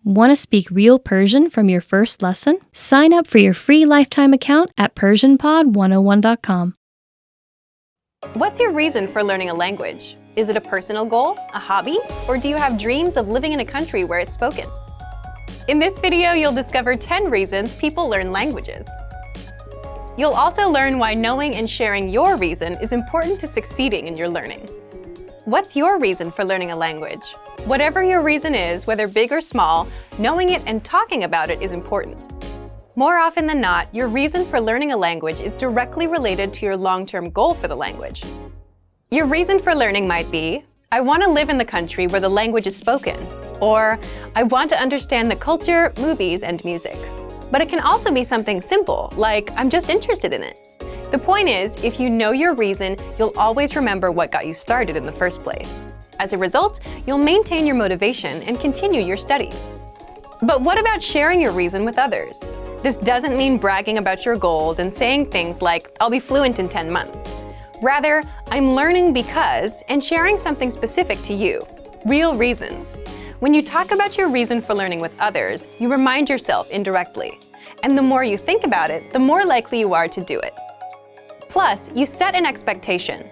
Want to speak real Persian from your first lesson? Sign up for your free lifetime account at PersianPod101.com. What's your reason for learning a language? Is it a personal goal, a hobby, or do you have dreams of living in a country where it's spoken? In this video, you'll discover 10 reasons people learn languages. You'll also learn why knowing and sharing your reason is important to succeeding in your learning. What's your reason for learning a language? Whatever your reason is, whether big or small, knowing it and talking about it is important. More often than not, your reason for learning a language is directly related to your long-term goal for the language. Your reason for learning might be, I want to live in the country where the language is spoken, or I want to understand the culture, movies, and music. But it can also be something simple, like I'm just interested in it. The point is, if you know your reason, you'll always remember what got you started in the first place. As a result, you'll maintain your motivation and continue your studies. But what about sharing your reason with others? This doesn't mean bragging about your goals and saying things like, I'll be fluent in 10 months. Rather, I'm learning because, and sharing something specific to you. Real reasons. When you talk about your reason for learning with others, you remind yourself indirectly. And the more you think about it, the more likely you are to do it. Plus, you set an expectation.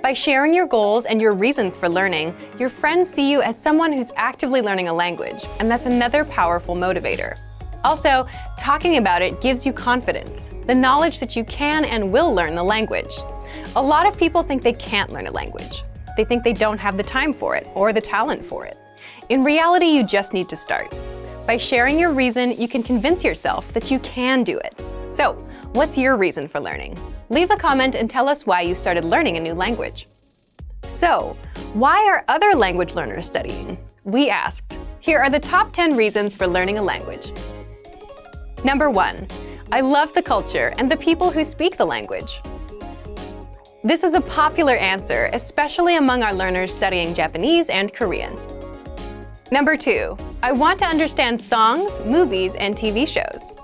By sharing your goals and your reasons for learning, your friends see you as someone who's actively learning a language, and that's another powerful motivator. Also, talking about it gives you confidence, the knowledge that you can and will learn the language. A lot of people think they can't learn a language. They think they don't have the time for it or the talent for it. In reality, you just need to start. By sharing your reason, you can convince yourself that you can do it. So, what's your reason for learning? Leave a comment and tell us why you started learning a new language. So, why are other language learners studying? We asked. Here are the top 10 reasons for learning a language. Number 1. I love the culture and the people who speak the language. This is a popular answer, especially among our learners studying Japanese and Korean. Number 2. I want to understand songs, movies, and TV shows.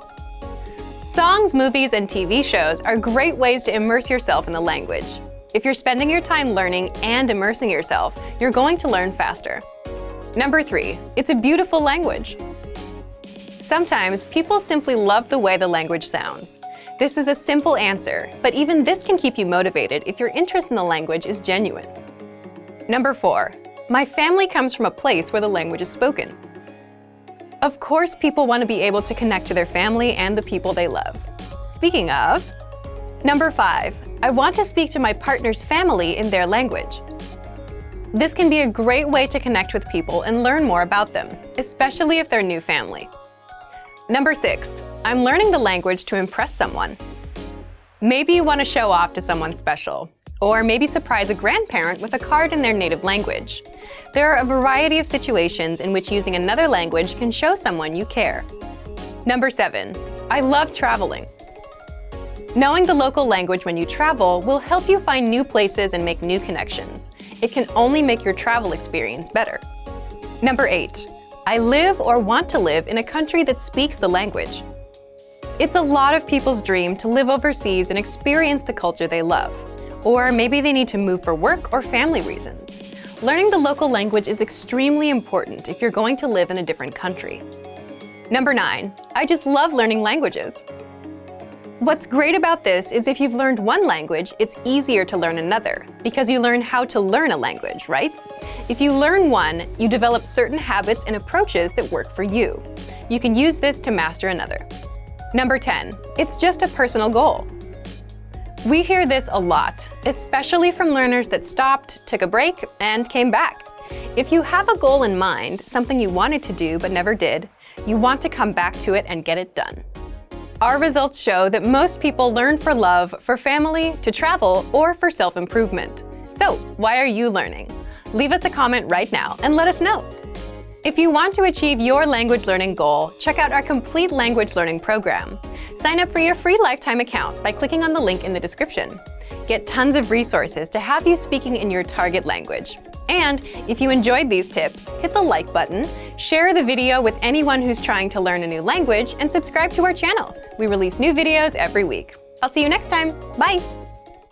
Songs, movies, and TV shows are great ways to immerse yourself in the language. If you're spending your time learning and immersing yourself, you're going to learn faster. Number 3. It's a beautiful language. Sometimes people simply love the way the language sounds. This is a simple answer, but even this can keep you motivated if your interest in the language is genuine. Number 4. My family comes from a place where the language is spoken. Of course, people want to be able to connect to their family and the people they love. Speaking of, Number 5. I want to speak to my partner's family in their language. This can be a great way to connect with people and learn more about them, especially if they're new family. Number 6. I'm learning the language to impress someone. Maybe you want to show off to someone special, or maybe surprise a grandparent with a card in their native language. There are a variety of situations in which using another language can show someone you care. Number 7. I love traveling. Knowing the local language when you travel will help you find new places and make new connections. It can only make your travel experience better. Number 8. I live or want to live in a country that speaks the language. It's a lot of people's dream to live overseas and experience the culture they love. Or maybe they need to move for work or family reasons. Learning the local language is extremely important if you're going to live in a different country. Number 9. I just love learning languages. What's great about this is if you've learned one language, it's easier to learn another, because you learn how to learn a language, right? If you learn one, you develop certain habits and approaches that work for you. You can use this to master another. Number 10. It's just a personal goal. We hear this a lot, especially from learners that stopped, took a break, and came back. If you have a goal in mind, something you wanted to do but never did, you want to come back to it and get it done. Our results show that most people learn for love, for family, to travel, or for self-improvement. So, why are you learning? Leave us a comment right now and let us know. If you want to achieve your language learning goal, check out our complete language learning program. Sign up for your free lifetime account by clicking on the link in the description. Get tons of resources to have you speaking in your target language. And if you enjoyed these tips, hit the like button, share the video with anyone who's trying to learn a new language, and subscribe to our channel. We release new videos every week. I'll see you next time. Bye!